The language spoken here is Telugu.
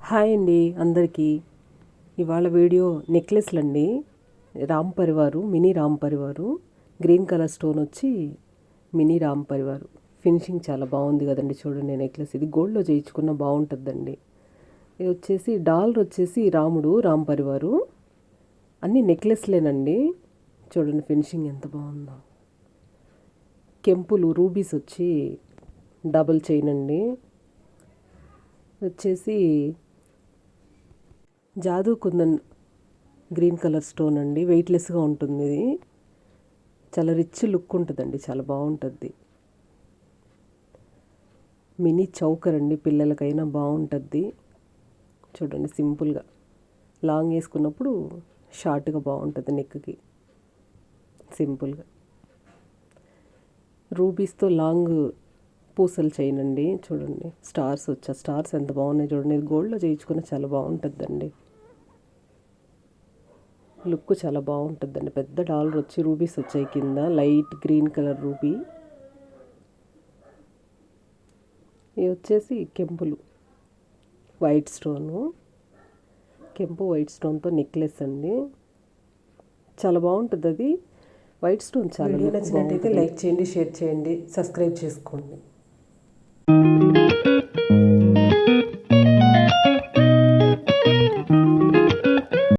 హాయ్ అండి అందరికీ. ఇవాళ వీడియో నెక్లెస్లు అండి. Ram పరివారు, mini Ram పరివారు, green colour stone వచ్చి మినీ రామ్ పరివారు. ఫినిషింగ్ చాలా బాగుంది కదండి. చూడండి నెక్లెస్ ఇది గోల్డ్లో చేయించుకున్న బాగుంటుందండి. ఇది వచ్చేసి డాలర్ వచ్చేసి రాముడు రామ్ పరివారు. అన్నీ నెక్లెస్లేనండి. చూడండి ఫినిషింగ్ ఎంత బాగుందో. కెంపులు రూబీస్ వచ్చి డబుల్ చైన్ అండి. వచ్చేసి జాదూ కుందన్ గ్రీన్ కలర్ స్టోన్ అండి. వెయిట్లెస్గా ఉంటుంది. ఇది చాలా రిచ్ లుక్ ఉంటుందండి, చాలా బాగుంటుంది. మినీ చౌకర్ అండి, పిల్లలకైనా బాగుంటుంది. చూడండి సింపుల్గా లాంగ్ వేసుకున్నప్పుడు షార్ట్గా బాగుంటుంది నెక్కి, సింపుల్గా. రూబీస్తో లాంగ్ పూసలు చైన్ అండి. చూడండి స్టార్స్ వచ్చా, స్టార్స్ ఎంత బాగున్నాయి చూడండి. ఇది గోల్డ్లో చేయించుకున్న చాలా బాగుంటుందండి. లుక్ చాలా బాగుంటుందండి. పెద్ద డాలర్ వచ్చి రూబీస్ వచ్చాయి కింద, లైట్ గ్రీన్ కలర్ రూబీ. ఇవి వచ్చేసి కెంపులు వైట్ స్టోను, కెంపు వైట్ స్టోన్తో నెక్లెస్ అండి. చాలా బాగుంటుంది. అది వైట్ స్టోన్ చాలా. వీడియో నచ్చినట్టయితే లైక్ చేయండి, షేర్ చేయండి, సబ్స్క్రైబ్ చేసుకోండి.